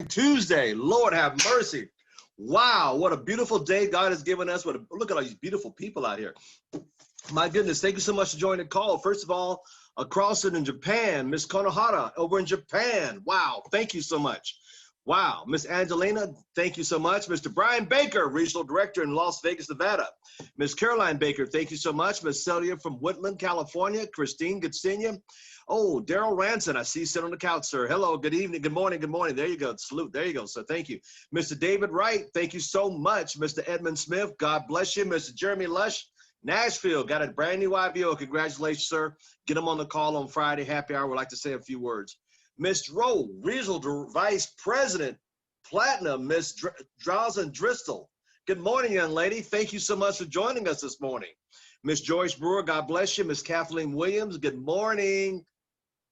Tuesday. Lord have mercy. Wow, what a beautiful day God has given us. Look at all these beautiful people out here. My goodness, thank you so much for joining the call. First of all, across it in Japan, Miss Konohara over in Japan. Wow, thank you so much. Wow, Miss Angelina, thank you so much. Mr. Brian Baker, Regional Director in Las Vegas, Nevada. Miss Caroline Baker, thank you so much. Miss Celia from Woodland, California. Christine, good seeing you. Oh, Daryl Ranson, I see you sit on the couch, sir. Hello, good evening, good morning, good morning. There you go, salute, there you go, sir, thank you. Mr. David Wright, thank you so much. Mr. Edmund Smith, God bless you. Mr. Jeremy Lush, Nashville, got a brand new IBO. Congratulations, sir. Get him on the call on Friday, happy hour. Would like to say a few words. Miss Rowe, Regional Vice President, Platinum, Miss Drowson Dristel. Good morning, young lady. Thank you so much for joining us this morning. Miss Joyce Brewer, God bless you. Miss Kathleen Williams, good morning.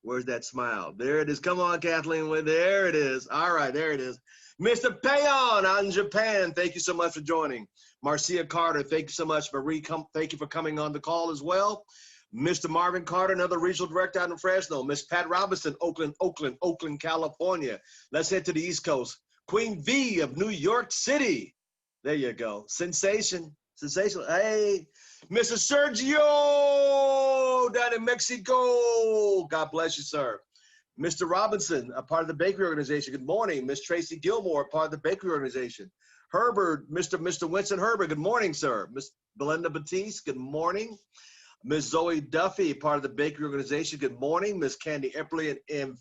Where's that smile? There it is. Come on, Kathleen. There it is. All right, there it is. Mr. Payon out in Japan, thank you so much for joining. Marcia Carter, thank you so much. Marie, thank you for coming on the call as well. Mr. Marvin Carter, another regional director out in Fresno. Miss Pat Robinson, Oakland, California. Let's head to the East Coast. Queen V of New York City. There you go. Sensation. Sensational. Hey, Mr. Sergio down in Mexico. God bless you, sir. Mr. Robinson, a part of the bakery organization. Good morning. Miss Tracy Gilmore, a part of the bakery organization. Herbert, Mr. Winston Herbert, good morning, sir. Miss Belinda Batiste, good morning. Miss Zoe Duffy, part of the bakery organization, good morning. Miss Candy Eppley in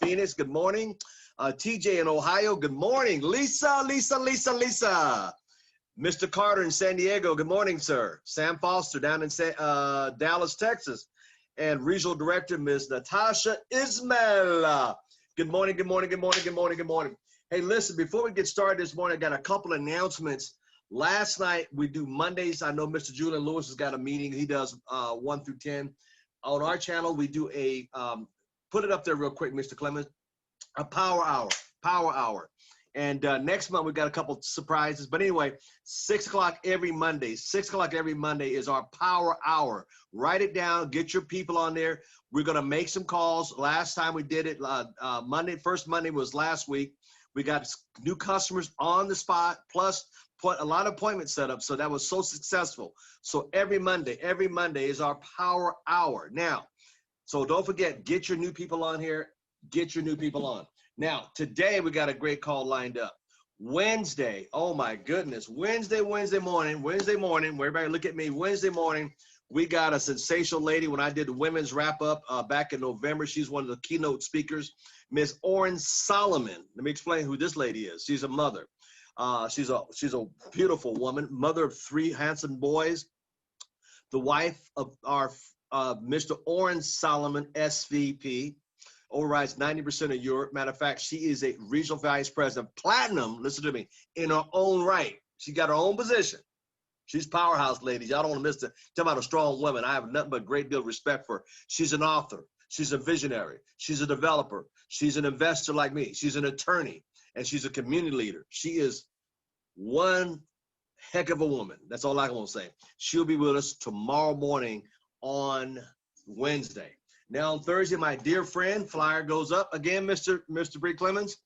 Phoenix, good morning. TJ in Ohio, good morning. Lisa. Mr. Carter in San Diego, good morning, sir. Sam Foster down in Dallas, Texas. And Regional Director, Ms. Natasha Ismail. Good morning, good morning, good morning, good morning, good morning. Hey, listen, before we get started this morning, I got a couple announcements. Last night, we do Mondays. I know Mr. Julian Lewis has got a meeting. He does 1 through 10. On our channel, we do a, put it up there real quick, Mr. Clemens, a power hour. And next month, we've got a couple surprises. But anyway, 6 o'clock every Monday. 6 o'clock every Monday is our power hour. Write it down. Get your people on there. We're going to make some calls. Last time we did it, first Monday was last week. We got new customers on the spot, plus put a lot of appointments set up. So that was so successful. So every Monday is our power hour. Now, so don't forget, get your new people on here. Get your new people on. Now, today we got a great call lined up. Wednesday, oh my goodness, Wednesday morning, where everybody look at me, Wednesday morning, we got a sensational lady. When I did the women's wrap up back in November, she's one of the keynote speakers, Miss Oren Solomon. Let me explain who this lady is. She's a mother. She's a beautiful woman, mother of 3 handsome boys, the wife of our Mr. Oren Solomon, SVP. Overrides 90% of Europe. Matter of fact, she is a regional vice president, platinum, listen to me, in her own right. She got her own position. She's powerhouse, ladies. Y'all don't want to miss it. Talk about a strong woman. I have nothing but a great deal of respect for her. She's an author. She's a visionary. She's a developer. She's an investor like me. She's an attorney, and she's a community leader. She is one heck of a woman. That's all I want to say. She'll be with us tomorrow morning on Wednesday. Now on Thursday, my dear friend, flyer goes up again, Mr. Bree Clemens.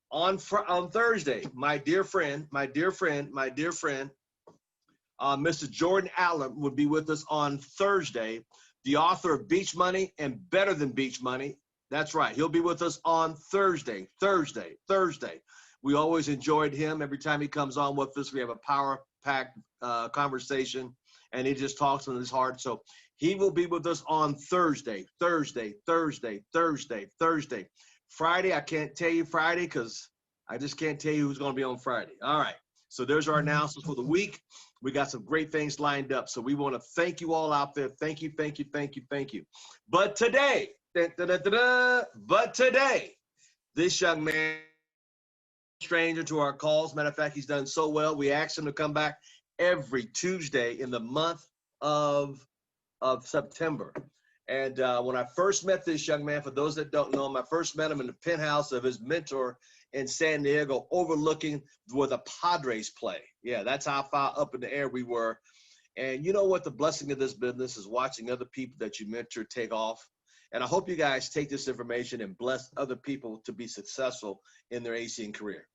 On Thursday, my dear friend, Mr. Jordan Allen would be with us on Thursday, the author of Beach Money and Better Than Beach Money. That's right. He'll be with us on Thursday. We always enjoyed him. Every time he comes on with us, we have a power-packed conversation, and he just talks from his heart. So he will be with us on Thursday. Friday, I can't tell you Friday because I just can't tell you who's going to be on Friday. All right. So there's our announcements for the week. We got some great things lined up. So we want to thank you all out there. Thank you. But today, this young man, stranger to our calls. Matter of fact, he's done so well. We asked him to come back every Tuesday in the month of September. And when I first met this young man, for those that don't know him, I first met him in the penthouse of his mentor in San Diego, overlooking where the Padres play. Yeah, that's how far up in the air we were. And you know what? The blessing of this business is watching other people that you mentor take off. And I hope you guys take this information and bless other people to be successful in their ACN career.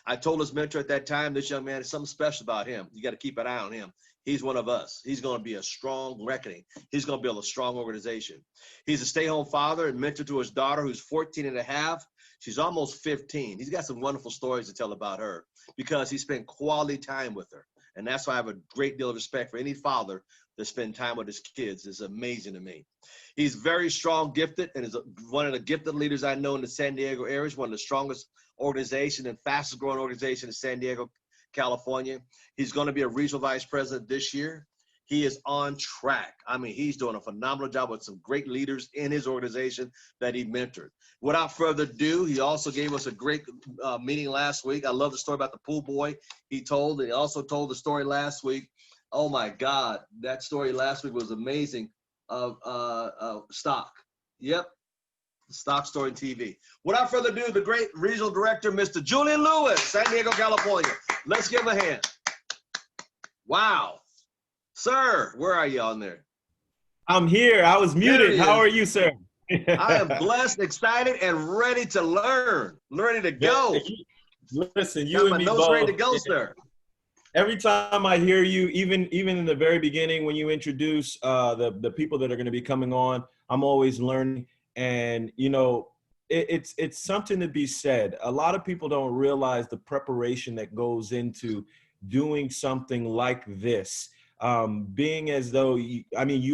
I told his mentor at that time, this young man, is something special about him. You got to keep an eye on him. He's one of us. He's going to be a strong reckoning. He's going to build a strong organization. He's a stay-home father and mentor to his daughter, who's 14 and a half. She's almost 15. He's got some wonderful stories to tell about her because he spent quality time with her. And that's why I have a great deal of respect for any father that spend time with his kids. It's amazing to me. He's very strong, gifted, and is one of the gifted leaders I know in the San Diego area. He's one of the strongest organization and fastest growing organization in San Diego, California. He's going to be a regional vice president this year. He is on track. I mean, he's doing a phenomenal job with some great leaders in his organization that he mentored. Without further ado, he also gave us a great meeting last week. I love the story about the pool boy he told. He also told the story last week. Oh my God, that story last week was amazing of stock. Yep. Stock Story TV. Without further ado, the great regional director, Mr. Julian Lewis, San Diego, California. Let's give him a hand. Wow. Sir, where are you on there? I'm here. I was muted. How are you, sir? I am blessed, excited, and ready to learn. Ready to go. Listen, you and me both. Ready to go, sir. Every time I hear you, even in the very beginning when you introduce the people that are going to be coming on, I'm always learning. And, you know, it's something to be said. A lot of people don't realize the preparation that goes into doing something like this. Being as though, you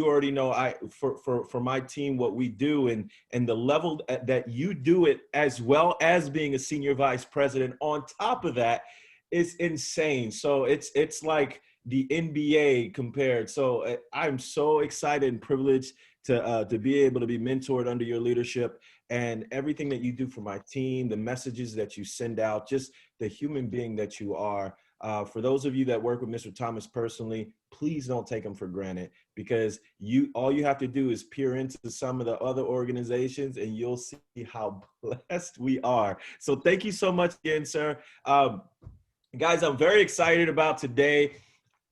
already know for my team, what we do and the level that you do it, as well as being a senior vice president on top of that, is insane. So it's like the NBA compared. So I'm so excited and privileged to be able to be mentored under your leadership, and everything that you do for my team, the messages that you send out, just the human being that you are. For those of you that work with Mr. Thomas personally, please don't take him for granted, because all you have to do is peer into some of the other organizations and you'll see how blessed we are. So thank you so much again, sir. Guys, I'm very excited about today.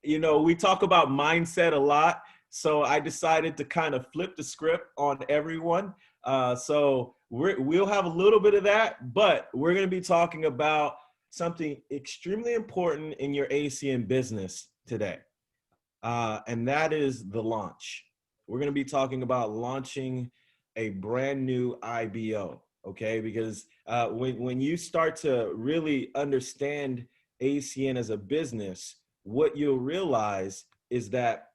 You know, we talk about mindset a lot. So I decided to kind of flip the script on everyone. So we'll have a little bit of that, but we're going to be talking about something extremely important in your ACN business today. And that is the launch. We're going to be talking about launching a brand new IBO. Okay. Because when you start to really understand ACN as a business, what you'll realize is that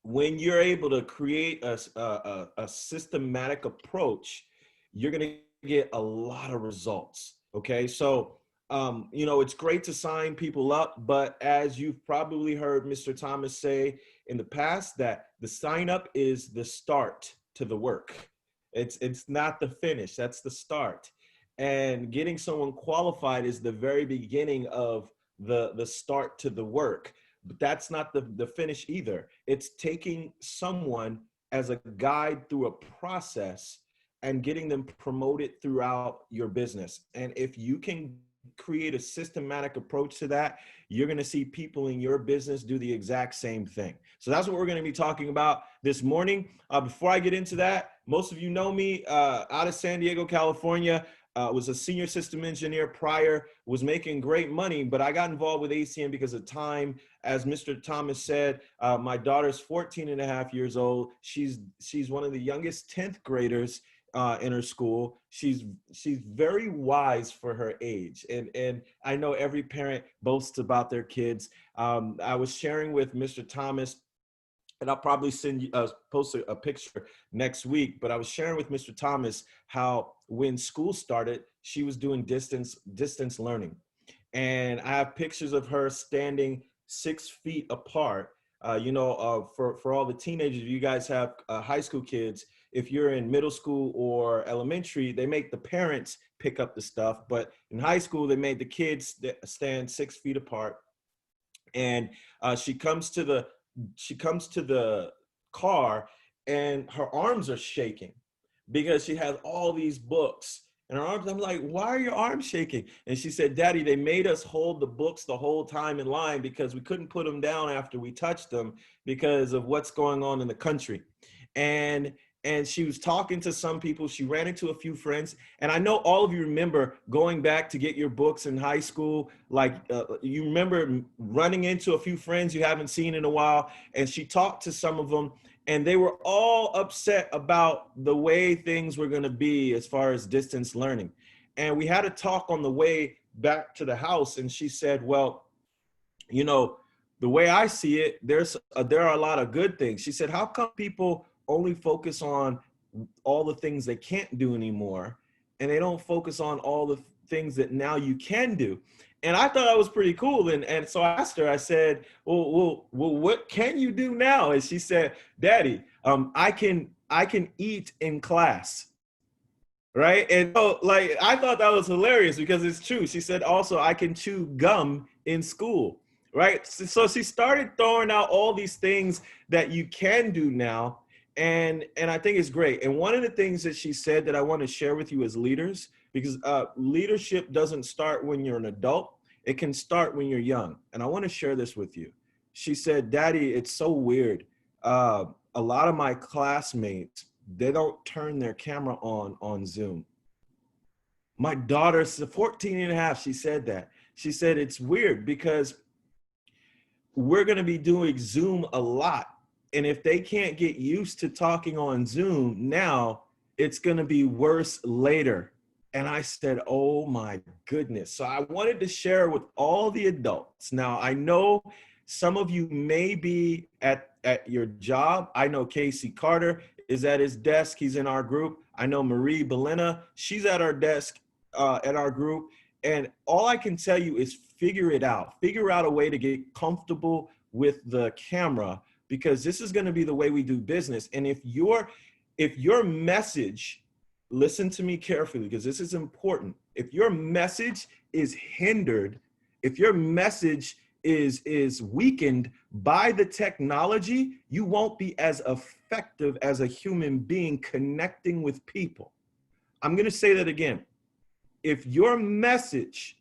when you're able to create a systematic approach, you're going to get a lot of results. Okay. So, you know, it's great to sign people up, but as you've probably heard Mr. Thomas say in the past, that the sign up is the start to the work. It's not the finish. That's the start. And getting someone qualified is the very beginning of the start to the work. But that's not the finish either. It's taking someone as a guide through a process and getting them promoted throughout your business. And if you can create a systematic approach to that, you're going to see people in your business do the exact same thing. So that's what we're going to be talking about this morning. Before I get into that, most of you know me out of San Diego, California. Was a senior system engineer prior, was making great money, but I got involved with ACN because of time. As Mr. Thomas said, my daughter's 14 and a half years old. She's one of the youngest 10th graders in her school. She's very wise for her age. And I know every parent boasts about their kids. I was sharing with Mr. Thomas, and I'll probably send you post a picture next week, but I was sharing with Mr. Thomas how when school started, she was doing distance learning. And I have pictures of her standing 6 feet apart. For all the teenagers, you guys have high school kids. If you're in middle school or elementary, they make the parents pick up the stuff. But in high school, they made the kids stand 6 feet apart. And she comes to the car and her arms are shaking because she has all these books and her arms. I'm like, why are your arms shaking? And she said, Daddy, they made us hold the books the whole time in line because we couldn't put them down after we touched them because of what's going on in the country. And and she was talking to some people. She ran into a few friends. And I know all of you remember going back to get your books in high school. Like you remember running into a few friends you haven't seen in a while. And she talked to some of them, and they were all upset about the way things were going to be as far as distance learning. And we had a talk on the way back to the house. And she said, well, you know, the way I see it, there are a lot of good things. She said, how come people only focus on all the things they can't do anymore, and they don't focus on all the things that now you can do? And I thought that was pretty cool. And so I asked her, I said, well, what can you do now? And she said, Daddy, I can eat in class. Right. And so like, I thought that was hilarious because it's true. She said also, I can chew gum in school. Right. So she started throwing out all these things that you can do now. And I think it's great. And one of the things that she said that I want to share with you as leaders, because leadership doesn't start when you're an adult. It can start when you're young. And I want to share this with you. She said, Daddy, it's so weird. A lot of my classmates, they don't turn their camera on Zoom. My daughter's 14 and a half. She said that. She said, it's weird because we're going to be doing Zoom a lot. And if they can't get used to talking on Zoom now, it's going to be worse later. And I said, oh my goodness. So I wanted to share with all the adults. Now, I know some of you may be at your job. I know Casey Carter is at his desk. He's in our group. I know Marie Belena, she's at our desk at our group. And all I can tell you is figure it out. Figure out a way to get comfortable with the camera, because this is going to be the way we do business. And if your message, listen to me carefully, because this is important. If your message is hindered, if your message is weakened by the technology, you won't be as effective as a human being connecting with people. I'm going to say that again. If your message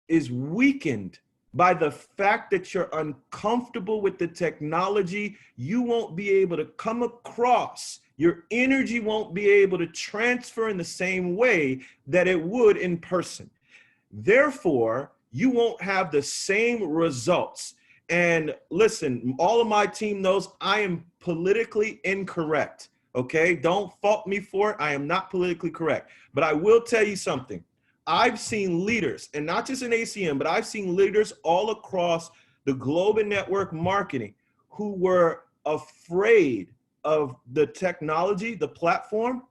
is weakened by the fact that you're uncomfortable with the technology, you won't be able to come across. Your energy won't be able to transfer in the same way that it would in person. Therefore, you won't have the same results. And listen, all of my team knows I am politically incorrect, okay? Don't fault me for it. I am not politically correct. But I will tell you something. I've seen leaders, and not just in ACM, but I've seen leaders all across the globe in network marketing who were afraid of the technology, the platform,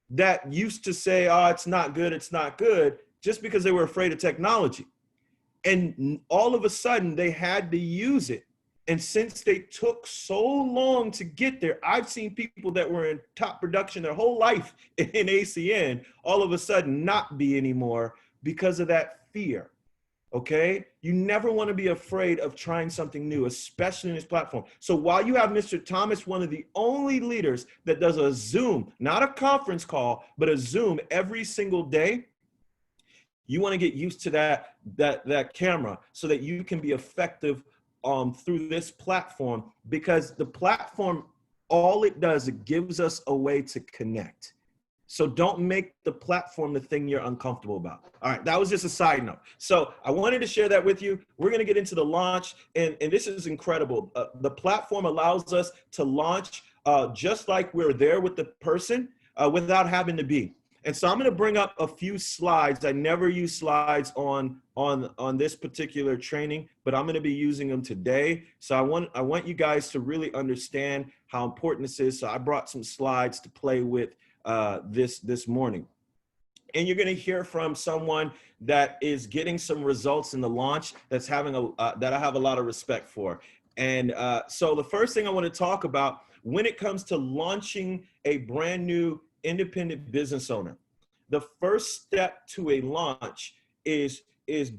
that used to say, oh, it's not good, just because they were afraid of technology. And all of a sudden, they had to use it. And since they took so long to get there, I've seen people that were in top production their whole life in ACN, all of a sudden not be anymore because of that fear, okay? You never want to be afraid of trying something new, especially in this platform. So while you have Mr. Thomas, one of the only leaders that does a Zoom, not a conference call, but a Zoom every single day, you want to get used to that camera so that you can be effective through this platform, because the platform, all it does, it gives us a way to connect. So don't make the platform the thing you're uncomfortable about. All right, that was just a side note. So I wanted to share that with you. We're going to get into the launch, and this is incredible. The platform allows us to launch just like we're there with the person without having to be. And so I'm going to bring up a few slides. I never use slides on this particular training, but I'm going to be using them today. So I want you guys to really understand how important this is. So I brought some slides to play with this morning. And you're going to hear from someone that is getting some results in the launch that's having that I have a lot of respect for. And so the first thing I want to talk about when it comes to launching a brand new independent business owner, the first step to a launch is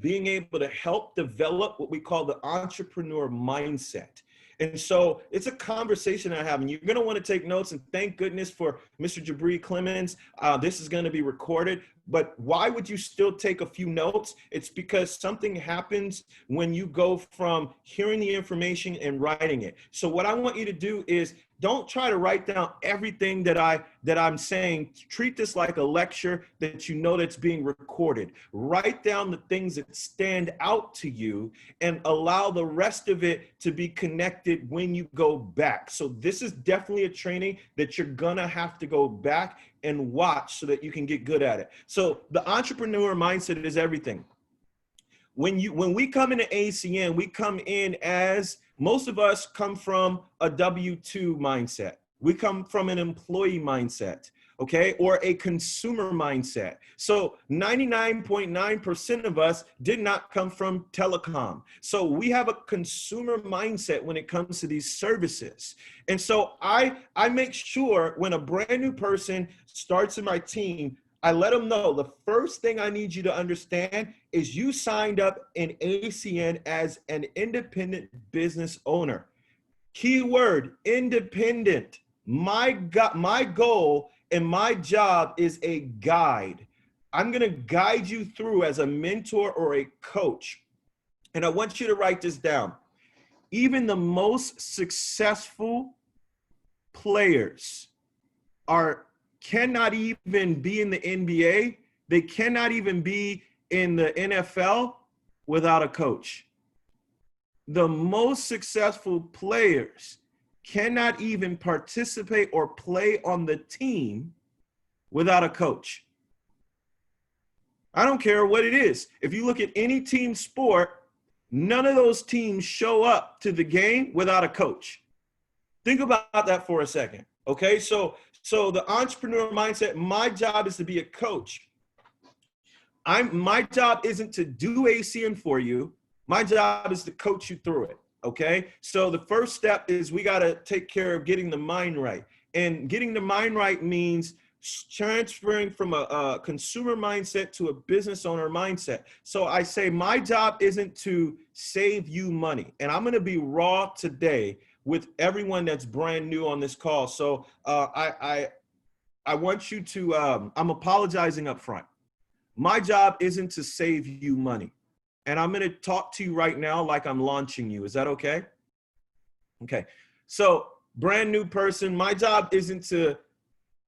being able to help develop what we call the entrepreneur mindset. And so it's a conversation I have, and you're going to want to take notes. And thank goodness for Mr. Jabri Clemens. This is going to be recorded, But why would you still take a few notes? It's because something happens when you go from hearing the information and writing it. So what I want you to do is don't try to write down everything that I'm saying. Treat this like a lecture that you know that's being recorded. Write down the things that stand out to you and allow the rest of it to be connected when you go back. So this is definitely a training that you're gonna have to go back and watch so that you can get good at it. So the entrepreneur mindset is everything. When we come into ACN, we come in as, most of us come from a W-2 mindset. We come from an employee mindset, okay, or a consumer mindset. So 99.9% of us did not come from telecom. So we have a consumer mindset when it comes to these services. And so I make sure when a brand new person starts in my team, I let them know the first thing I need you to understand is you signed up in ACN as an independent business owner. Keyword, independent. My goal and my job is a guide. I'm going to guide you through as a mentor or a coach. And I want you to write this down. Even the most successful players cannot even be in the NBA. They cannot even be in the NFL without a coach. The most successful players cannot even participate or play on the team without a coach. I don't care what it is. If you look at any team sport, none of those teams show up to the game without a coach. Think about that for a second. Okay, so the entrepreneur mindset, my job is to be a coach. My job isn't to do ACN for you. My job is to coach you through it, okay? So the first step is we got to take care of getting the mind right. And getting the mind right means transferring from a consumer mindset to a business owner mindset. So I say my job isn't to save you money. And I'm going to be raw today with everyone that's brand new on this call. So I want you to, I'm apologizing up front. My job isn't to save you money. And I'm going to talk to you right now like I'm launching you. Is that okay? Okay. So brand new person, my job isn't to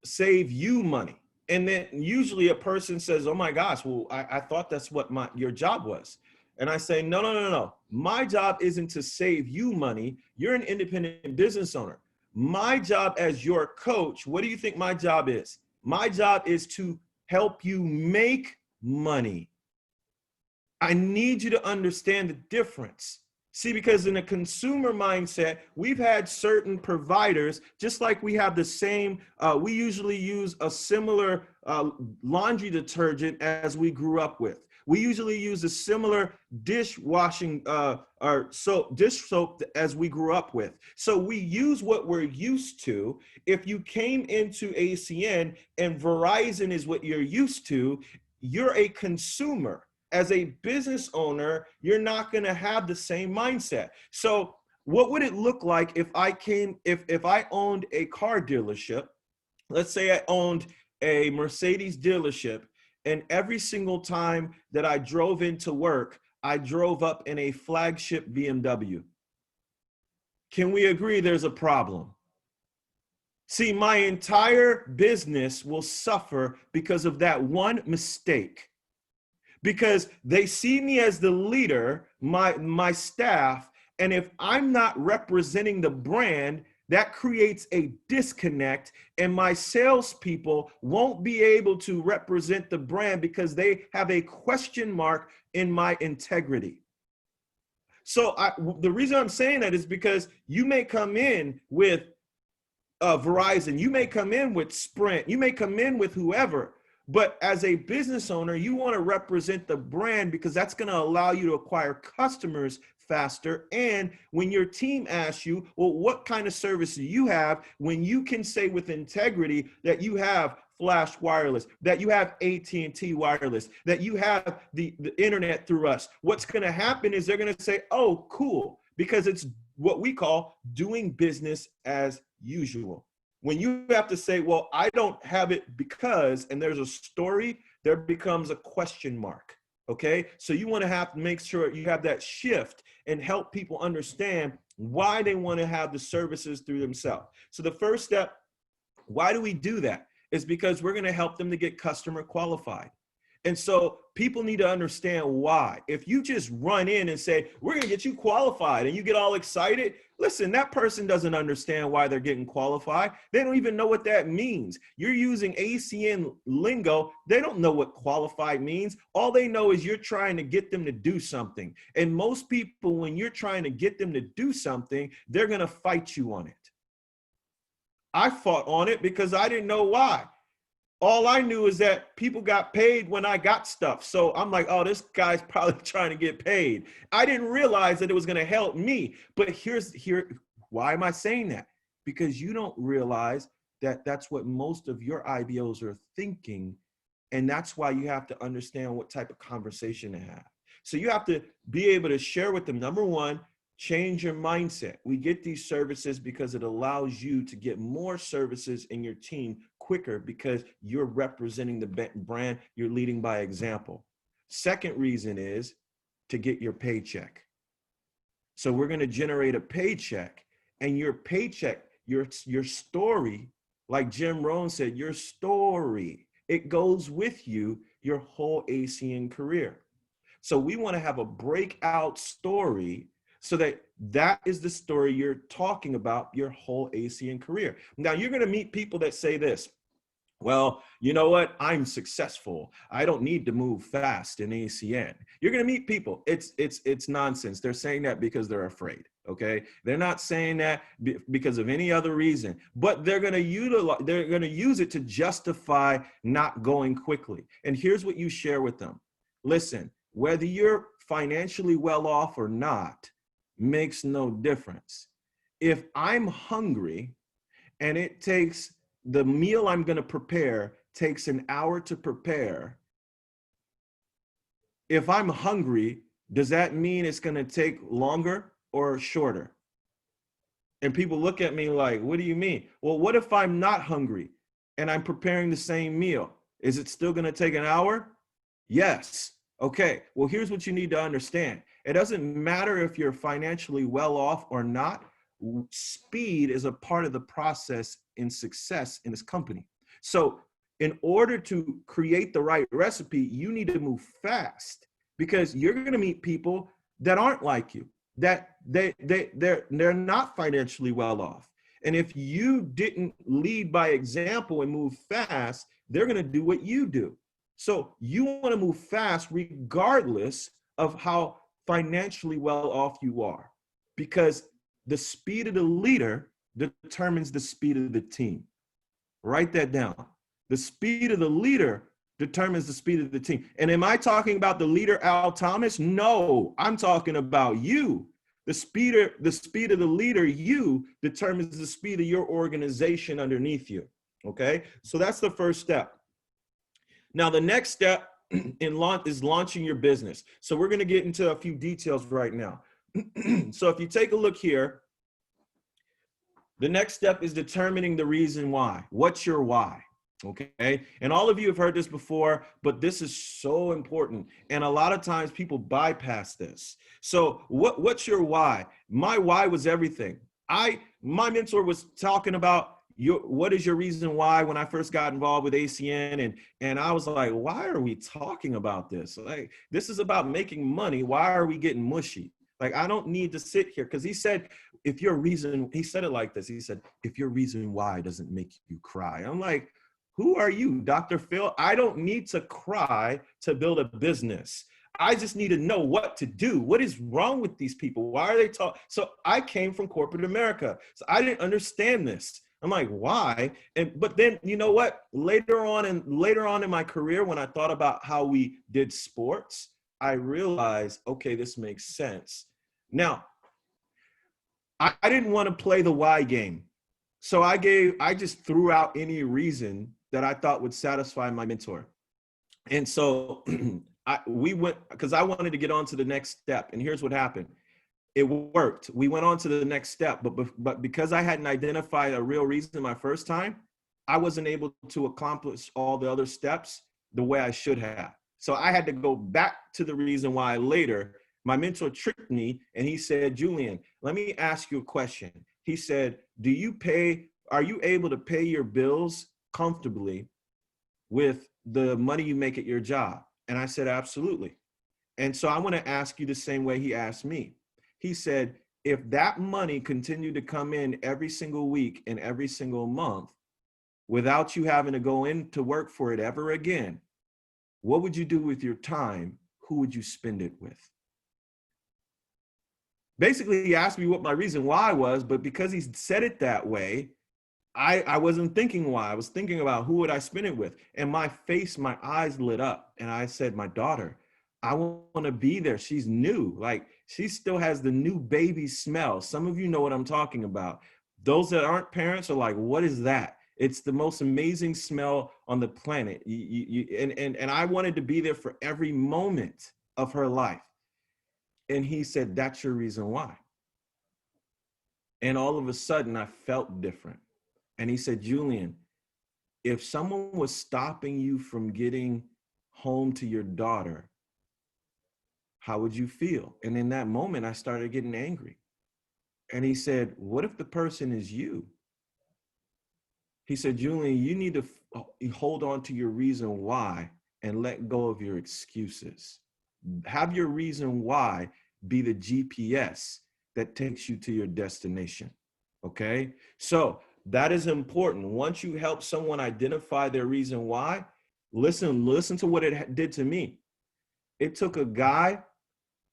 save you money. And then usually a person says, oh my gosh, well, I thought that's what your job was. And I say, no. My job isn't to save you money. You're an independent business owner. My job as your coach, what do you think my job is? My job is to help you make money. I need you to understand the difference. See, because in a consumer mindset, we've had certain providers, just like we have the same, we usually use a similar laundry detergent as we grew up with. We usually use a similar dishwashing or dish soap as we grew up with. So we use what we're used to. If you came into ACN and Verizon is what you're used to, you're a consumer. As a business owner, you're not going to have the same mindset. So what would it look like if I owned a car dealership? Let's say I owned a Mercedes dealership, and every single time that I drove into work, I drove up in a flagship BMW. Can we agree there's a problem? See, my entire business will suffer because of that one mistake. Because they see me as the leader, my staff, and if I'm not representing the brand, that creates a disconnect, and my salespeople won't be able to represent the brand because they have a question mark in my integrity. So the reason I'm saying that is because you may come in with Verizon, you may come in with Sprint, you may come in with whoever, but as a business owner, you want to represent the brand because that's going to allow you to acquire customers faster. And when your team asks you, well, what kind of service do you have? When you can say with integrity that you have Flash Wireless, that you have AT&T Wireless, that you have the internet through us, what's going to happen is they're going to say, oh, cool, because it's what we call doing business as usual. When you have to say, well, I don't have it because, and there's a story there becomes a question mark. Okay, so you want to have to make sure you have that shift and help people understand why they want to have the services through themselves. So the first step, why do we do that? Is because we're going to help them to get customer qualified. And so people need to understand why. If you just run in and say, we're going to get you qualified, and you get all excited, listen, that person doesn't understand why they're getting qualified. They don't even know what that means. You're using ACN lingo. They don't know what qualified means. All they know is you're trying to get them to do something. And most people, when you're trying to get them to do something, they're going to fight you on it. I fought on it because I didn't know why. All I knew is that people got paid when I got stuff. So I'm like, oh, this guy's probably trying to get paid. I didn't realize that it was going to help me. But why am I saying that? Because you don't realize that that's what most of your IBOs are thinking. And that's why you have to understand what type of conversation to have. So you have to be able to share with them, number one, change your mindset. We get these services because it allows you to get more services in your team quicker because you're representing the brand, you're leading by example. Second reason is to get your paycheck. So we're going to generate a paycheck, and your paycheck, your story, like Jim Rohn said, your story, it goes with you your whole ACN career. So we want to have a breakout story so that is the story you're talking about your whole ACN career. Now, you're going to meet people that say this, well, you know what? I'm successful. I don't need to move fast in ACN. You're going to meet people. It's nonsense. They're saying that because they're afraid. Okay. They're not saying that because of any other reason, but they're going to use it to justify not going quickly. And here's what you share with them. Listen, whether you're financially well off or not, makes no difference. If I'm hungry and it takes the meal I'm going to prepare takes an hour to prepare, if I'm hungry, does that mean it's going to take longer or shorter? And people look at me like, what do you mean? Well, what if I'm not hungry and I'm preparing the same meal? Is it still going to take an hour? Yes. Okay, well, here's what you need to understand. It doesn't matter if you're financially well off or not. Speed is a part of the process in success in this company. So in order to create the right recipe, you need to move fast because you're going to meet people that aren't like you, that they're not financially well off. And if you didn't lead by example and move fast, they're going to do what you do. So you want to move fast regardless of how financially well off you are, because the speed of the leader determines the speed of the team. Write that down. The speed of the leader determines the speed of the team. And am I talking about the leader, Al Thomas? No, I'm talking about you. The speed of the leader, you, determines the speed of your organization underneath you. Okay, so that's the first step. Now, the next step is launching your business. So we're going to get into a few details right now. So if you take a look here, the next step is determining the reason why. What's your why? Okay. And all of you have heard this before, but this is so important. And a lot of times people bypass this. So what's your why? My why was everything. My mentor was talking about what is your reason why when I first got involved with ACN, and I was like, why are we talking about this? Like, this is about making money. Why are we getting mushy? Like, I don't need to sit here, because he said, he said it like this. He said, if your reason why doesn't make you cry. I'm like, who are you, Dr. Phil? I don't need to cry to build a business. I just need to know what to do. What is wrong with these people? Why are they talking? So I came from corporate America. So I didn't understand this. I'm like, why? But then, you know what? Later on in my career, when I thought about how we did sports, I realized, okay, this makes sense. Now, I didn't want to play the why game. So I just threw out any reason that I thought would satisfy my mentor. And so we went, because I wanted to get on to the next step. And here's what happened. It worked. We went on to the next step, but because I hadn't identified a real reason my first time, I wasn't able to accomplish all the other steps. the way I should have. So I had to go back to the reason why later. My mentor tricked me and he said, Julian, let me ask you a question. He said, are you able to pay your bills comfortably with the money you make at your job? And I said, absolutely. And so I want to ask you the same way he asked me. He said, if that money continued to come in every single week and every single month without you having to go into work for it ever again, what would you do with your time? Who would you spend it with? Basically, he asked me what my reason why was, but because he said it that way, I wasn't thinking why. I was thinking about who would I spend it with. And my eyes lit up. And I said, my daughter, I want to be there. She's new. Like, she still has the new baby smell. Some of you know what I'm talking about. Those that aren't parents are like, what is that? It's the most amazing smell on the planet. And I wanted to be there for every moment of her life. And he said, that's your reason why. And all of a sudden, I felt different. And he said, Julian, if someone was stopping you from getting home to your daughter, how would you feel? And in that moment, I started getting angry. And he said, what if the person is you? He said, Julian, you need to hold on to your reason why and let go of your excuses. Have your reason why be the GPS that takes you to your destination. Okay? So that is important. Once you help someone identify their reason why, listen to what it did to me. It took a guy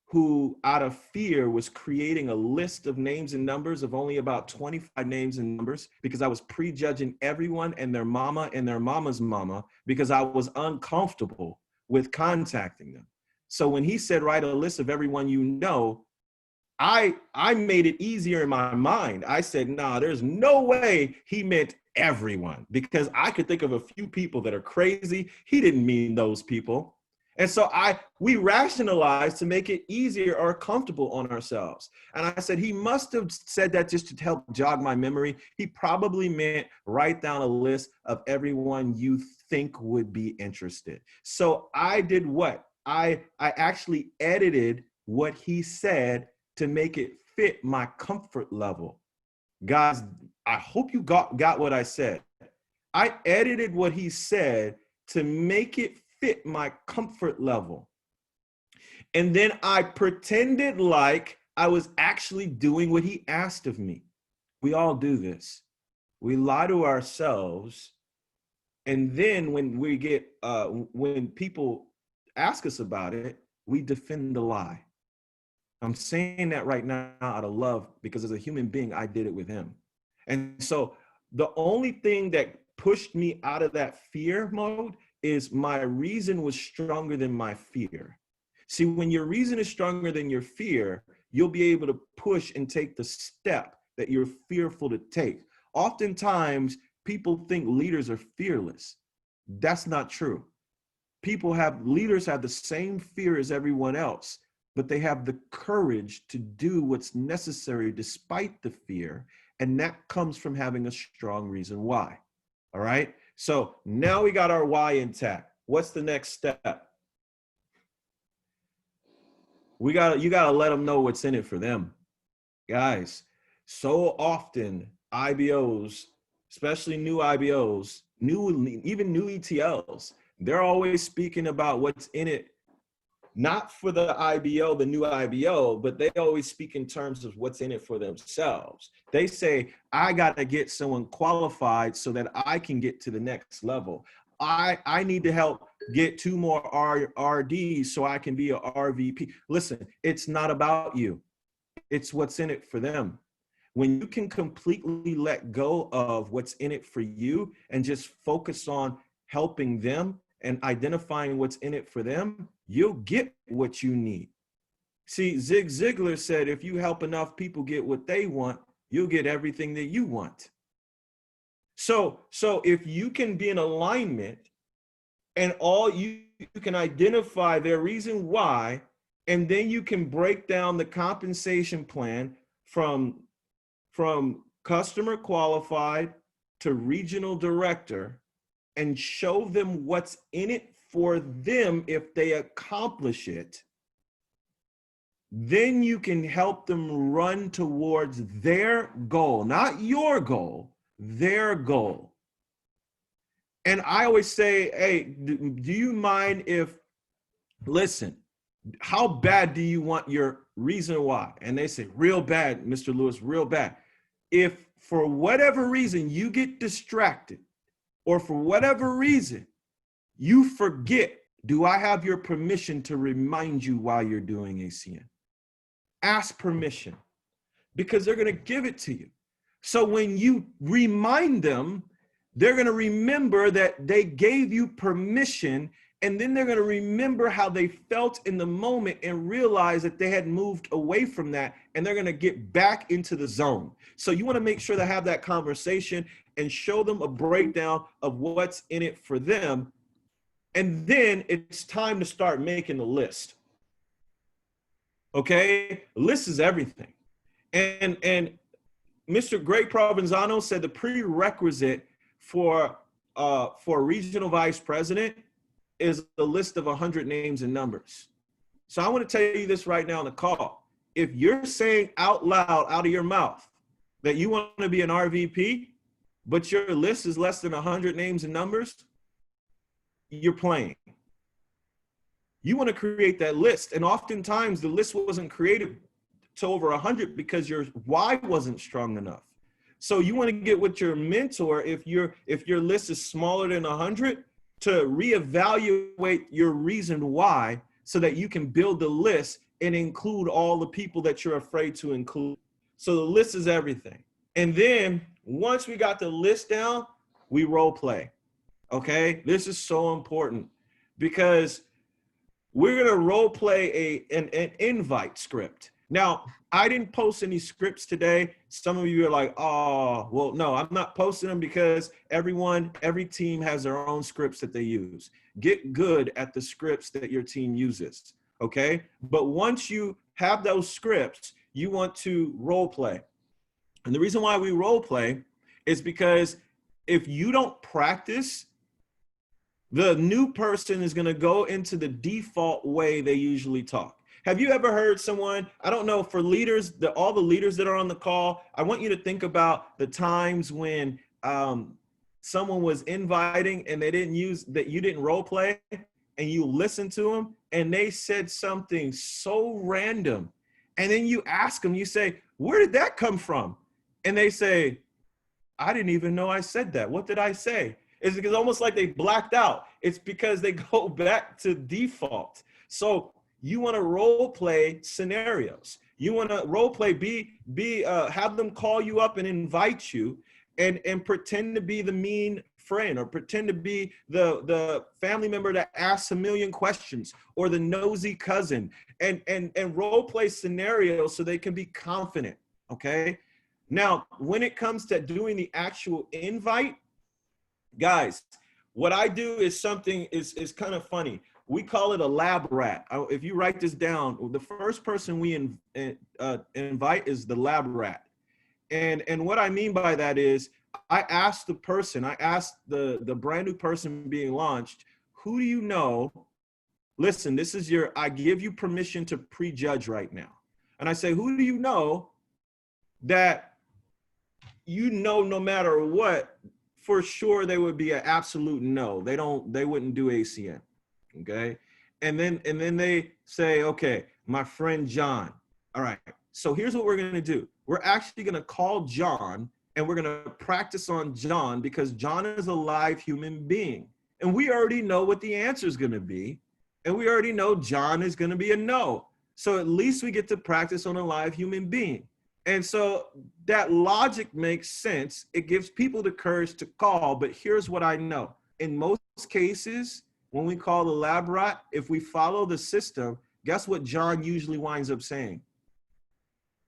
who, out of fear, was creating a list of names and numbers of only about 25 names and numbers because I was prejudging everyone and their mama and their mama's mama because I was uncomfortable with contacting them. So when he said, write a list of everyone you know, I made it easier in my mind. I said, nah, there's no way he meant everyone because I could think of a few people that are crazy. He didn't mean those people. And so we rationalized to make it easier or comfortable on ourselves. And I said, he must have said that just to help jog my memory. He probably meant write down a list of everyone you think would be interested. So I did what? I actually edited what he said to make it fit my comfort level. Guys, I hope you got what I said. I edited what he said to make it fit my comfort level. And then I pretended like I was actually doing what he asked of me. We all do this. We lie to ourselves. And then when people ask us about it, we defend the lie. I'm saying that right now out of love because as a human being, I did it with him. And so the only thing that pushed me out of that fear mode is my reason was stronger than my fear. See, when your reason is stronger than your fear, you'll be able to push and take the step that you're fearful to take. Oftentimes, people think leaders are fearless. That's not true. Leaders have the same fear as everyone else, but they have the courage to do what's necessary despite the fear. And that comes from having a strong reason why. All right. So now we got our why intact. What's the next step? You gotta let them know what's in it for them. Guys, so often IBOs, especially new IBOs, even new ETLs, they're always speaking about what's in it, not for the IBO, the new IBO, but they always speak in terms of what's in it for themselves. They say, I got to get someone qualified so that I can get to the next level. I need to help get 2 more RDs so I can be a RVP. Listen, it's not about you. It's what's in it for them. When you can completely let go of what's in it for you and just focus on helping them and identifying what's in it for them, you'll get what you need. See, Zig Ziglar said, if you help enough people get what they want, you'll get everything that you want. So if you can be in alignment and all you can identify their reason why, and then you can break down the compensation plan from customer qualified to regional director and show them what's in it for them if they accomplish it, then you can help them run towards their goal, not your goal, their goal. And I always say, hey, do you mind if, listen, how bad do you want your reason why? And they say, real bad, Mr. Lewis, real bad. If for whatever reason you get distracted, or for whatever reason you forget, do I have your permission to remind you while you're doing ACN? Ask permission, because they're going to give it to you. So when you remind them, they're going to remember that they gave you permission, and then they're going to remember how they felt in the moment and realize that they had moved away from that, and they're going to get back into the zone. So you want to make sure to have that conversation and show them a breakdown of what's in it for them. And then it's time to start making the list. Okay, list is everything. And Mr. Greg Provenzano said the prerequisite for a regional vice president is a list of 100 names and numbers. So I want to tell you this right now on the call. If you're saying out loud, out of your mouth, that you want to be an RVP, but your list is less than 100 names and numbers, you're playing. You want to create that list. And oftentimes the list wasn't created to over 100 because your why wasn't strong enough. So you want to get with your mentor if your list is smaller than 100 to reevaluate your reason why, so that you can build the list and include all the people that you're afraid to include. So the list is everything. And then once we got the list down, we role play. Okay, this is so important because we're going to role play an invite script. Now, I didn't post any scripts today. Some of you are like, oh, well, no, I'm not posting them because every team has their own scripts that they use. Get good at the scripts that your team uses, okay? But once you have those scripts, you want to role play. And the reason why we role play is because if you don't practice, the new person is going to go into the default way they usually talk. Have you ever heard someone, I don't know, for leaders, all the leaders that are on the call, I want you to think about the times when someone was inviting and they didn't use, that you didn't role play, and you listened to them and they said something so random. And then you ask them, you say, where did that come from? And they say, I didn't even know I said that. What did I say? It's because almost like they blacked out. It's because they go back to default. So you want to role play scenarios. You want to role play, have them call you up and invite you and pretend to be the mean friend, or pretend to be the family member that asks a million questions, or the nosy cousin, and role play scenarios so they can be confident. Okay. Now, when it comes to doing the actual invite, guys, what I do is something is kind of funny. We call it a lab rat. If you write this down, the first person we invite is the lab rat. And what I mean by that is I ask the brand new person being launched, who do you know? Listen, this is I give you permission to prejudge right now. And I say, who do you know that no matter what, for sure they would be an absolute no. They wouldn't do ACN. Okay. And then they say, okay, my friend John. All right. So here's what we're going to do. We're actually going to call John and we're going to practice on John, because John is a live human being. And we already know what the answer is going to be. And we already know John is going to be a no. So at least we get to practice on a live human being. And so that logic makes sense. It gives people the courage to call. But here's what I know. In most cases, when we call the lab rat, if we follow the system, guess what John usually winds up saying?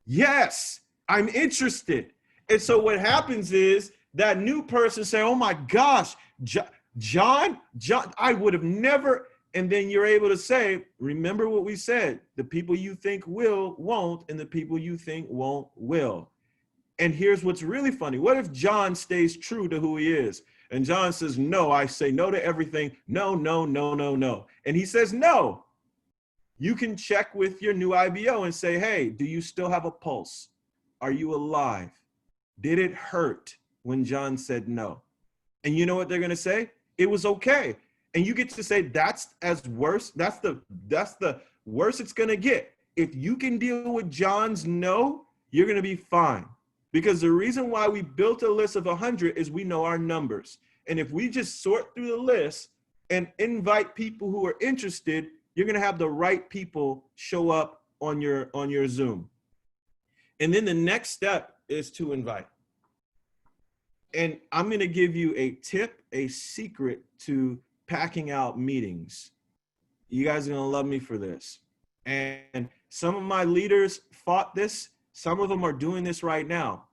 Yes, I'm interested. And so what happens is that new person say, oh my gosh, John, I would have never. And then you're able to say, remember what we said, the people you think will, won't, and the people you think won't, will. And here's what's really funny. What if John stays true to who he is? And John says, no, I say no to everything. No, no, no, no, no. And he says, no. You can check with your new IBO and say, hey, do you still have a pulse? Are you alive? Did it hurt when John said no? And you know what they're going to say? It was okay. And you get to say, that's as worse. That's the worst it's going to get. If you can deal with John's no, you're going to be fine. Because the reason why we built a list of 100 is we know our numbers. And if we just sort through the list and invite people who are interested, you're going to have the right people show up on your Zoom. And then the next step is to invite. And I'm going to give you a tip, a secret to packing out meetings. You guys are going to love me for this. And some of my leaders fought this. Some of them are doing this right now,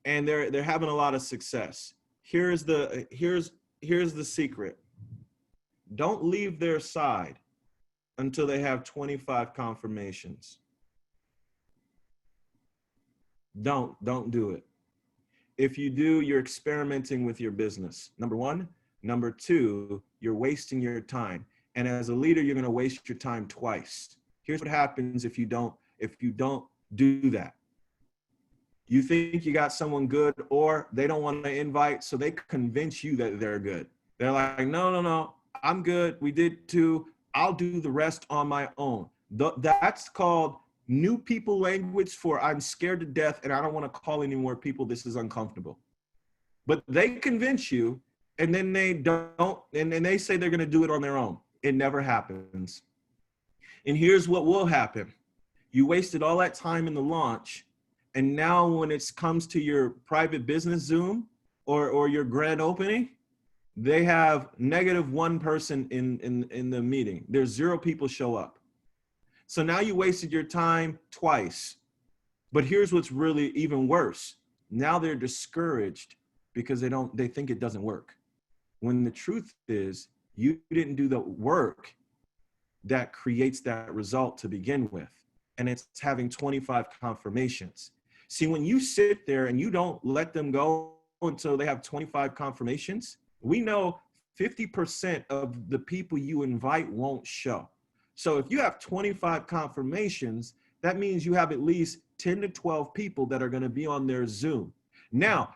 and they're having a lot of success. Here's the secret. Don't leave their side until they have 25 confirmations. Don't do it. If you do, you're experimenting with your business. Number one. Number two, you're wasting your time. And as a leader, you're going to waste your time twice. Here's what happens if you don't do that. You think you got someone good, or they don't want to invite, so they convince you that they're good. They're like, no, I'm good. We did too. I'll do the rest on my own. That's called new people language for I'm scared to death and I don't want to call any more people. This is uncomfortable. But they convince you, and then they don't, and then they say they're going to do it on their own. It never happens. And here's what will happen. You wasted all that time in the launch, and now when it comes to your private business Zoom or your grand opening, they have -1 person in the meeting. There's 0 people show up. So now you wasted your time twice. But here's what's really even worse. Now they're discouraged because they think it doesn't work. When the truth is, you didn't do the work that creates that result to begin with. And it's having 25 confirmations. See, when you sit there and you don't let them go until they have 25 confirmations, we know 50% of the people you invite won't show. So if you have 25 confirmations, that means you have at least 10 to 12 people that are going to be on their Zoom. Now,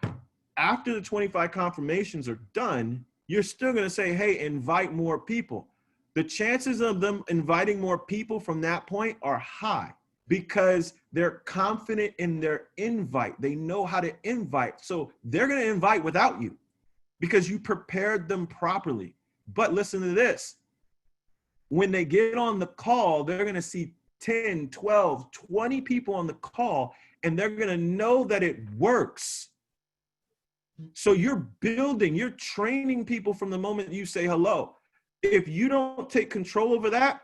after the 25 confirmations are done, you're still going to say, hey, invite more people. The chances of them inviting more people from that point are high because they're confident in their invite. They know how to invite. So they're going to invite without you because you prepared them properly. But listen to this. When they get on the call, they're going to see 10, 12, 20 people on the call, and they're going to know that it works. So you're training people from the moment you say hello. If you don't take control over that,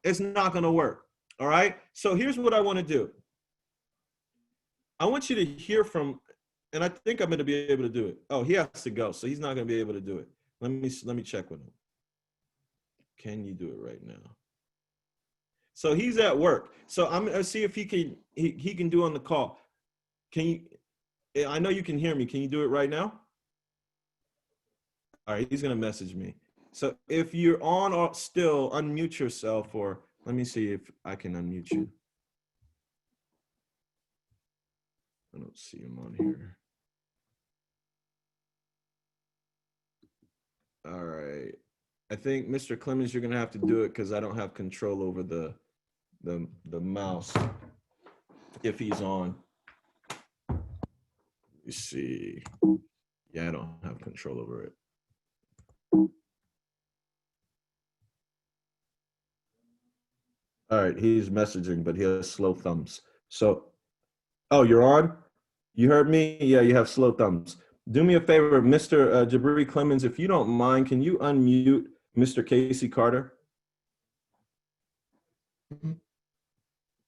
it's not going to work. All right. So here's what I want to do. I want you to hear from, and I think I'm going to be able to do it. Oh, he has to go. So he's not going to be able to do it. Let me check with him. Can you do it right now? So he's at work. So I'm going to see if he can do on the call. Can you, I know you can hear me. Can you do it right now? All right. He's going to message me. So if you're on or still, unmute yourself, or let me see if I can unmute you. I don't see him on here. All right. I think Mr. Clemens, you're going to have to do it because I don't have control over the mouse if he's on. You see. Yeah, I don't have control over it. All right, he's messaging, but he has slow thumbs. So, oh, you're on? You heard me? Yeah, you have slow thumbs. Do me a favor, Mr. Jabri Clemens, if you don't mind, can you unmute Mr. Casey Carter?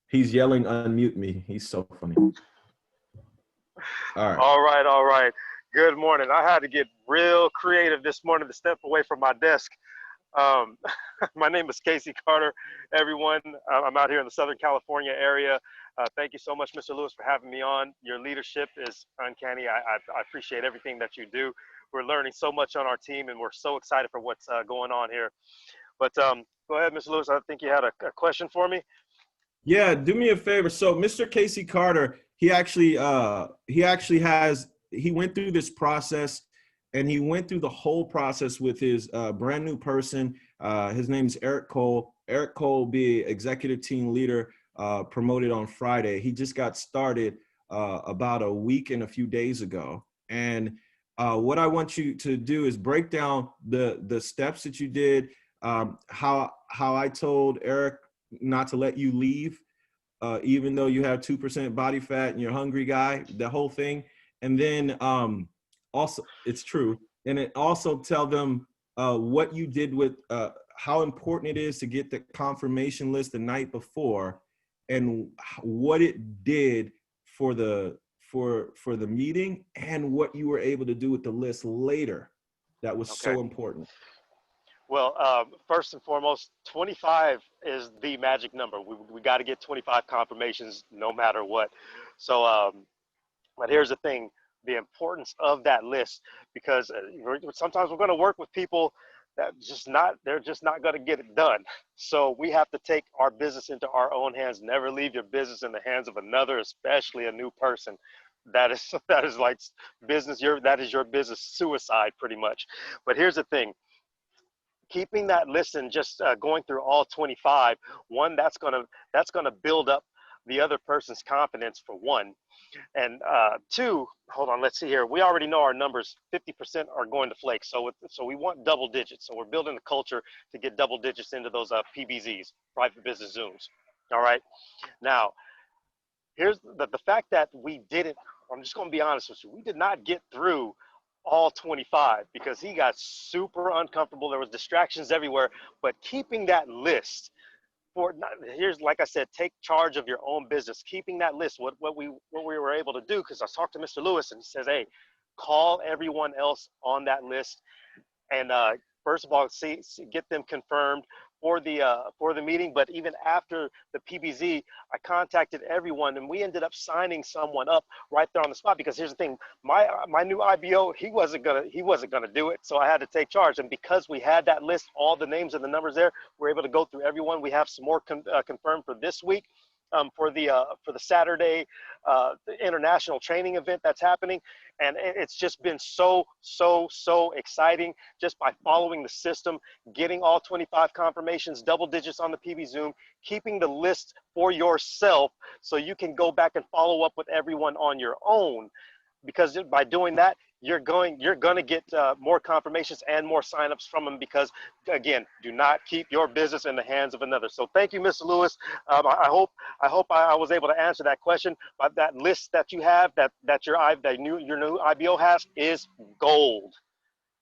He's yelling, unmute me. He's so funny. All right. All right. Good morning. I had to get real creative this morning to step away from my desk. Um, my name is Casey Carter, everyone. I'm out here in the Southern California area. Thank you so much, Mr. Lewis, for having me on. Your leadership is uncanny. I appreciate everything that you do. We're learning so much on our team, and we're so excited for what's going on here. But go ahead, Mr. Lewis. I think you had a question for me. Yeah, do me a favor. So Mr. Casey Carter, he went through this process, and he went through the whole process with his brand new person. His name's Eric Cole. Eric Cole will be executive team leader, promoted on Friday. He just got started about a week and a few days ago. And what I want you to do is break down the steps that you did, how I told Eric not to let you leave, even though you have 2% body fat and you're a hungry guy, the whole thing. And then also, it's true. And it also tell them what you did with, how important it is to get the confirmation list the night before, and what it did for the meeting, and what you were able to do with the list later. That was so important. Well, first and foremost, 25 is the magic number. We got to get 25 confirmations no matter what. So, but here's the thing, the importance of that list, because sometimes we're going to work with people that they're just not going to get it done. So we have to take our business into our own hands. Never leave your business in the hands of another, especially a new person. That is like business. That is your business suicide pretty much. But here's the thing. Keeping that list and just going through all 25, one, that's gonna build up the other person's confidence, for one. And two, hold on, let's see here. We already know our numbers, 50% are going to flake. So we want double digits. So we're building a culture to get double digits into those PBZs, private business Zooms. All right. Now, here's the fact that we didn't, I'm just going to be honest with you. We did not get through all 25 because he got super uncomfortable. There was distractions everywhere, but keeping that list here's, like I said, take charge of your own business. Keeping that list, what we were able to do, because I talked to Mr. Lewis and he says, hey, call everyone else on that list. And first of all, get them confirmed for the meeting. But even after the PBZ, I contacted everyone, and we ended up signing someone up right there on the spot. Because here's the thing, my new IBO, he wasn't gonna do it, so I had to take charge. And because we had that list, all the names and the numbers there, we're able to go through everyone. We have some more confirmed for this week. For the Saturday the international training event that's happening, and it's just been so exciting just by following the system, getting all 25 confirmations, double digits on the PB Zoom, keeping the list for yourself so you can go back and follow up with everyone on your own. Because by doing that, you're going to get more confirmations and more signups from them. Because again, do not keep your business in the hands of another. So thank you, Mr. Lewis. I hope I was able to answer that question. But that list that you have, that your new IBO has, is gold.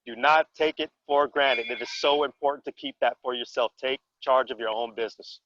Do not take it for granted. It is so important to keep that for yourself. Take charge of your own business.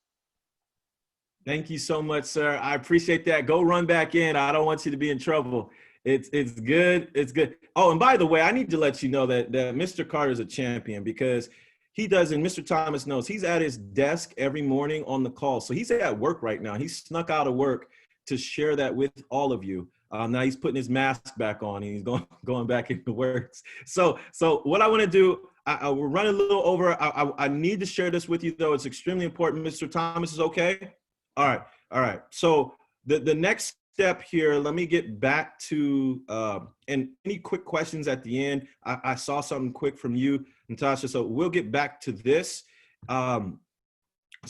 Thank you so much, sir. I appreciate that. Go run back in. I don't want you to be in trouble. It's good. It's good. Oh, and by the way, I need to let you know that Mr. Carter is a champion, because he does, and Mr. Thomas knows, he's at his desk every morning on the call. So he's at work right now. He snuck out of work to share that with all of you. Now he's putting his mask back on and he's going back into work. So what I want to do, we're running a little over. I need to share this with you, though. It's extremely important. Mr. Thomas is okay? All right. So the next step here, let me get back to, and any quick questions at the end. I saw something quick from you, Natasha, so we'll get back to this. So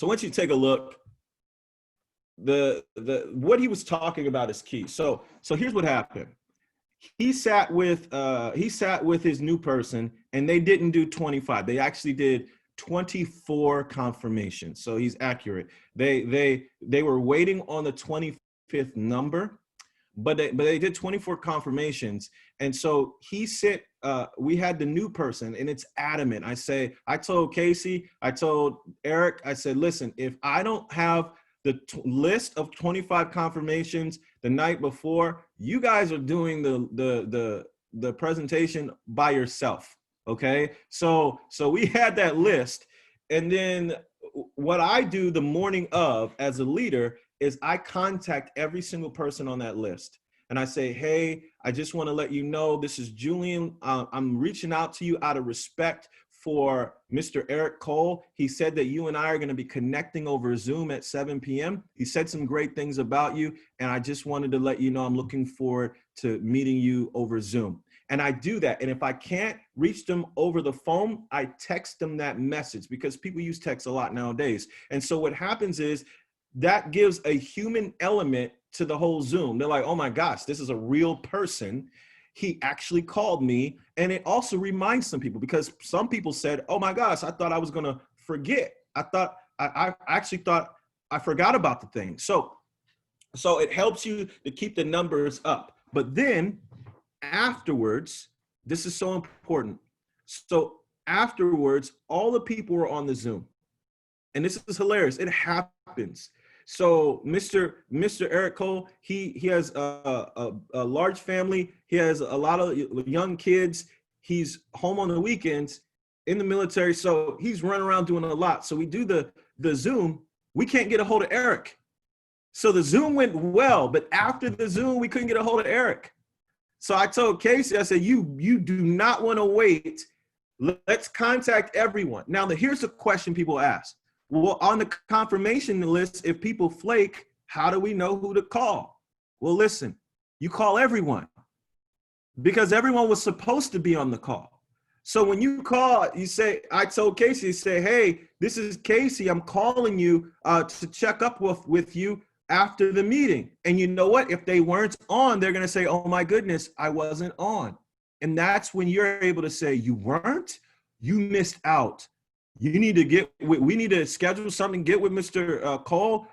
once you take a look, what he was talking about is key. So here's what happened. He sat with his new person, and they didn't do 25. They actually did 24 confirmations. So he's accurate. They were waiting on the 25th number, but they did 24 confirmations. And so he said, we had the new person, and it's adamant. I told Casey, I told Eric, I said, listen, if I don't have the list of 25 confirmations the night before, you guys are doing the presentation by yourself. Okay. So we had that list. And then what I do the morning of as a leader is I contact every single person on that list. And I say, hey, I just want to let you know, this is Julian. I'm reaching out to you out of respect for Mr. Eric Cole. He said that you and I are going to be connecting over Zoom at 7 p.m. He said some great things about you. And I just wanted to let you know I'm looking forward to meeting you over Zoom. And I do that. And if I can't reach them over the phone, I text them that message, because people use text a lot nowadays. And so what happens is that gives a human element to the whole Zoom. They're like, oh my gosh, this is a real person. He actually called me. And it also reminds some people, because some people said, oh my gosh, I thought I was going to forget. I actually thought I forgot about the thing. So it helps you to keep the numbers up. But then afterwards, this is so important. So afterwards, all the people were on the Zoom. And this is hilarious. It happens. So Mr. Eric Cole, he has a large family. He has a lot of young kids. He's home on the weekends in the military. So he's running around doing a lot. So we do the Zoom. We can't get a hold of Eric. So the Zoom went well, but after the Zoom, we couldn't get a hold of Eric. So I told Casey, I said, you do not want to wait. Let's contact everyone. Now, here's the question people ask. Well, on the confirmation list, if people flake, how do we know who to call? Well, listen, you call everyone, because everyone was supposed to be on the call. So when you call, you say, I told Casey, say, hey, this is Casey. I'm calling you to check up with you after the meeting. And you know what? If they weren't on, they're going to say, oh my goodness, I wasn't on. And that's when you're able to say, you weren't, you missed out. You need to we need to schedule something, get with Mr. Cole,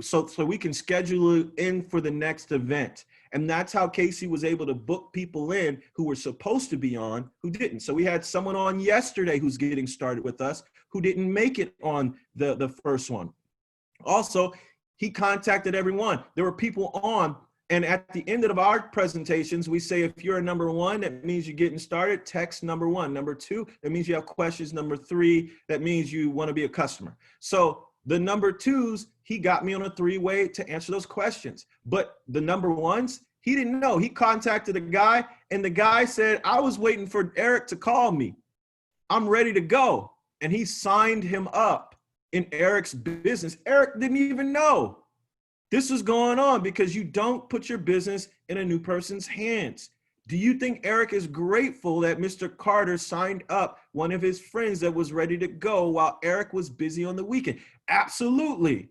so we can schedule it in for the next event. And that's how Casey was able to book people in who were supposed to be on, who didn't. So we had someone on yesterday who's getting started with us who didn't make it on the first one. Also, he contacted everyone. There were people on. And at the end of our presentations, we say, if you're a number one, that means you're getting started, text number one. Number two, that means you have questions. Number three, that means you want to be a customer. So the number twos, he got me on a three-way to answer those questions. But the number ones, he didn't know. He contacted a guy, and the guy said, I was waiting for Eric to call me. I'm ready to go. And he signed him up in Eric's business. Eric didn't even know. This was going on because you don't put your business in a new person's hands. Do you think Eric is grateful that Mr. Carter signed up one of his friends that was ready to go while Eric was busy on the weekend? Absolutely.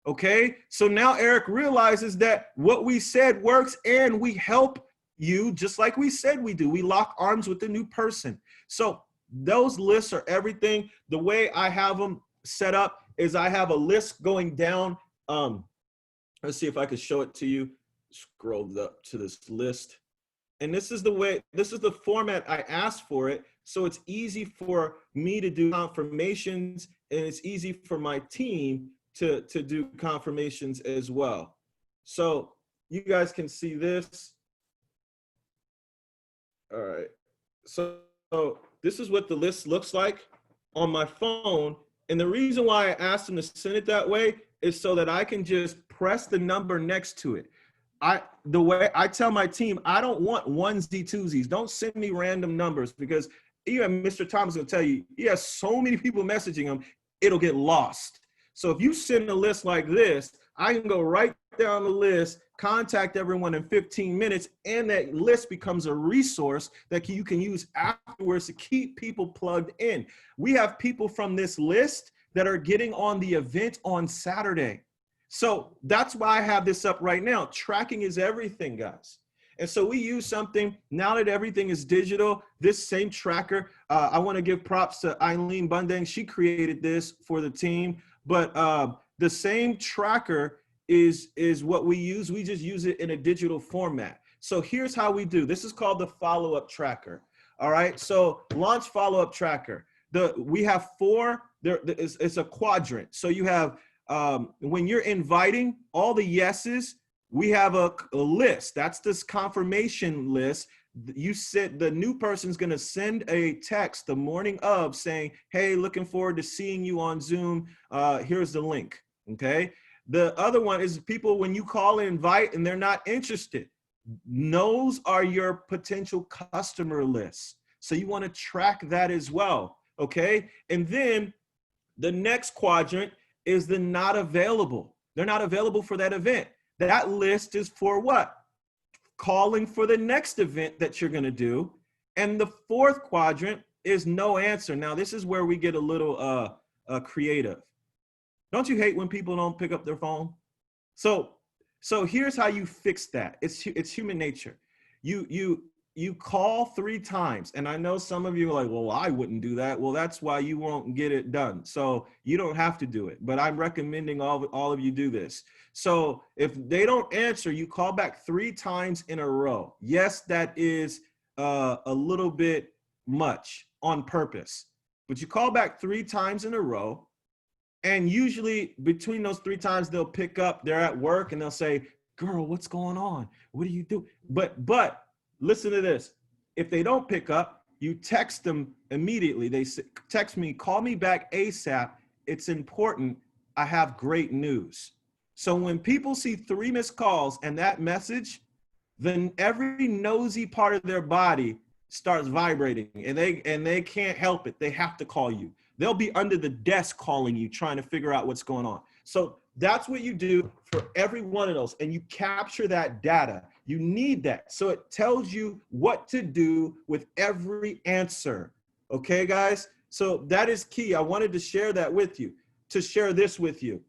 Okay. So now Eric realizes that what we said works, and we help you just like we said we do. We lock arms with the new person. So those lists are everything. The way I have them set up is I have a list going down. Let's see if I can show it to you. Scroll up to this list. And this is the format I asked for it. So it's easy for me to do confirmations, and it's easy for my team to do confirmations as well. So you guys can see this. All right. So this is what the list looks like on my phone. And the reason why I asked them to send it that way is so that I can just press the number next to it. The way I tell my team, I don't want onesie twosies. Don't send me random numbers, because even Mr. Thomas will tell you, he has so many people messaging him, it'll get lost. So if you send a list like this, I can go right down the list, contact everyone in 15 minutes, and that list becomes a resource that you can use afterwards to keep people plugged in. We have people from this list that are getting on the event on Saturday. So that's why I have this up right now. Tracking is everything, guys. And so we use something, now that everything is digital, this same tracker, I want to give props to Eileen Bundang. She created this for the team, but the same tracker is what we use. We just use it in a digital format. So here's how we do. This is called the follow-up tracker. All right, so launch follow-up tracker. We have four, it's a quadrant. So you have, when you're inviting all the yeses, we have a list. That's this confirmation list. you said the new person's going to send a text the morning of saying, hey, looking forward to seeing you on Zoom. Here's the link. Okay. The other one is people, when you call and invite and they're not interested, those are your potential customer lists. So you want to track that as well. Okay. And then the next quadrant is the not available. They're not available for that event. That list is for what? Calling for the next event that you're going to do. And the fourth quadrant is no answer. Now, this is where we get a little creative. Don't you hate when people don't pick up their phone? So here's how you fix that. It's human nature. You call 3 times, and I know some of you are like, well, I wouldn't do that. Well, that's why you won't get it done. So you don't have to do it, but I'm recommending all of you do this. So if they don't answer, you call back 3 times in a row. Yes, that is a little bit much on purpose, but you call back 3 times in a row. And usually between those 3 times, they'll pick up, they're at work and they'll say, girl, what's going on? What do you do? But listen to this. If they don't pick up, you text them immediately. They say, text me, call me back ASAP. It's important. I have great news. So when people see 3 missed calls and that message, then every nosy part of their body starts vibrating and they can't help it. They have to call you. They'll be under the desk calling you, trying to figure out what's going on. So that's what you do for every one of those. And you capture that data. You need that. So it tells you what to do with every answer. Okay, guys? So that is key. I wanted to share that with you, to share this with you.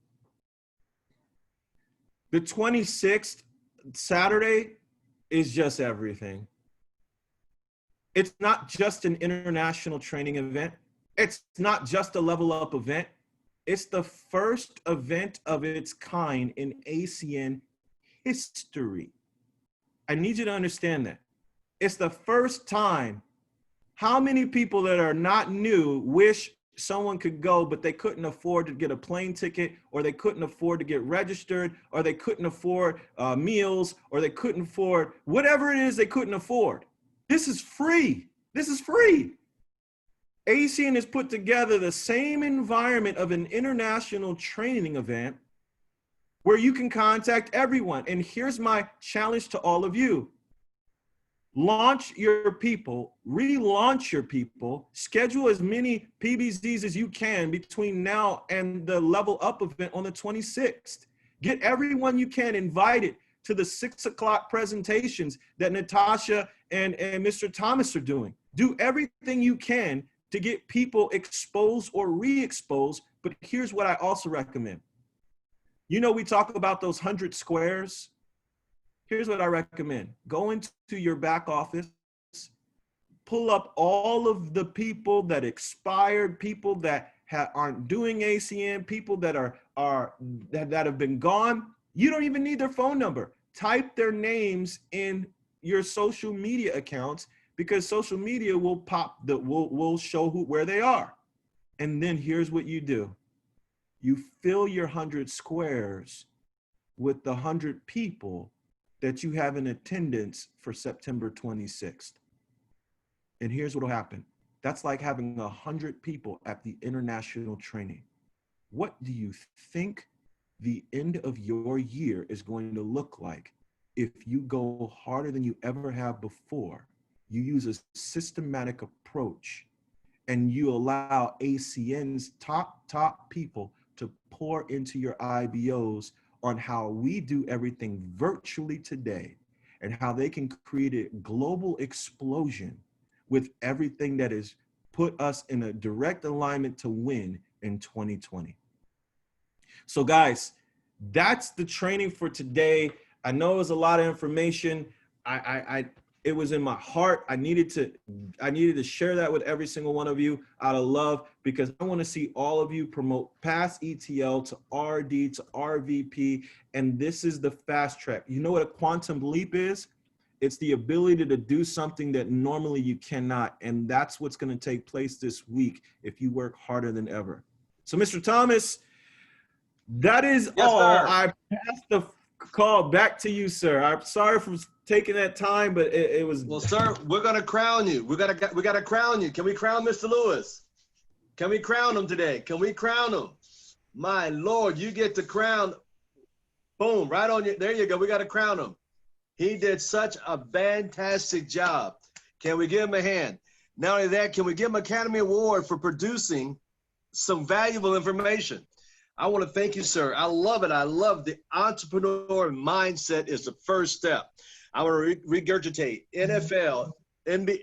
The 26th, Saturday, is just everything. It's not just an international training event. It's not just a level up event. It's the first event of its kind in ACN history. I need you to understand that. It's the first time. How many people that are not new wish someone could go, but they couldn't afford to get a plane ticket, or they couldn't afford to get registered, or they couldn't afford meals, or they couldn't afford whatever it is they couldn't afford. This is free. This is free. ACN has put together the same environment of an international training event where you can contact everyone. And here's my challenge to all of you. Launch your people, relaunch your people, schedule as many PBZs as you can between now and the level up event on the 26th. Get everyone you can invited to the 6 o'clock presentations that Natasha and Mr. Thomas are doing. Do everything you can to get people exposed or re-exposed. But here's what I also recommend. You know, we talk about those 100 squares. Here's what I recommend. Go into your back office, pull up all of the people that expired, people that aren't doing ACN, people that that have been gone. You don't even need their phone number. Type their names in your social media accounts, because social media will will show where they are. And then here's what you do. You fill your 100 squares with the 100 people that you have in attendance for September 26th. And here's what will happen. That's like having 100 people at the international training. What do you think the end of your year is going to look like if you go harder than you ever have before? You use a systematic approach and you allow ACN's top people to pour into your IBOs on how we do everything virtually today and how they can create a global explosion with everything that has put us in a direct alignment to win in 2020. So guys, that's the training for today. I know it was a lot of information. It was in my heart. I needed to share that with every single one of you out of love, because I want to see all of you promote past ETL to RD to RVP. And this is the fast track. You know what a quantum leap is? It's the ability to do something that normally you cannot. And that's what's going to take place this week if you work harder than ever. So Mr. Thomas, that is all. Sir. I pass the call back to you, sir. I'm sorry for taking that time, but it was. Well, sir, we're gonna crown you. We gotta crown you. Can we crown Mr. Lewis? Can we crown him today? Can we crown him? My Lord, you get the crown. Boom, right on you. There you go. We got to crown him. He did such a fantastic job. Can we give him a hand? Not only that, can we give him an Academy Award for producing some valuable information? I want to thank you, sir. I love it. I love the entrepreneur mindset is the first step. I want to regurgitate NFL, NBA,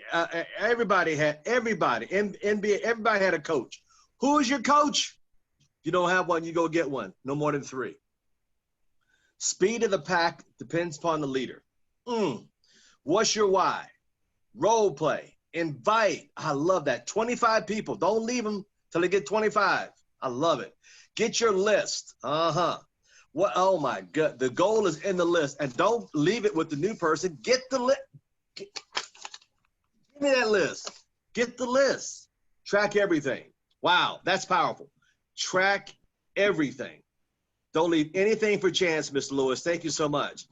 everybody, NBA, everybody had a coach. Who is your coach? If you don't have one, you go get one. No more than 3. Speed of the pack depends upon the leader. What's your why? Role play. Invite. I love that. 25 people. Don't leave them till they get 25. I love it. Get your list. What? Oh my God. The goal is in the list, and don't leave it with the new person. Get the list. Give me that list. Get the list. Track everything. Wow, that's powerful. Track everything. Don't leave anything for chance, Mr. Lewis. Thank you so much.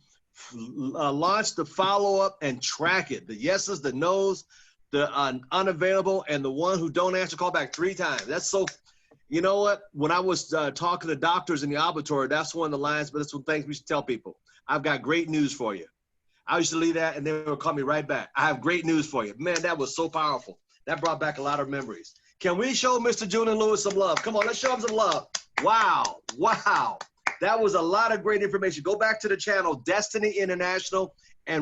Launch the follow-up and track it. The yeses, the nos, the unavailable, and the one who don't answer, call back 3 times. That's so, you know what? When I was talking to doctors in the laboratory, that's one of the lines, but that's one thing we should tell people. I've got great news for you. I used to leave that, and they would call me right back. I have great news for you. Man, that was so powerful. That brought back a lot of memories. Can we show Mr. Julian Lewis some love? Come on, let's show him some love. Wow, wow. That was a lot of great information. Go back to the channel, Destiny International, and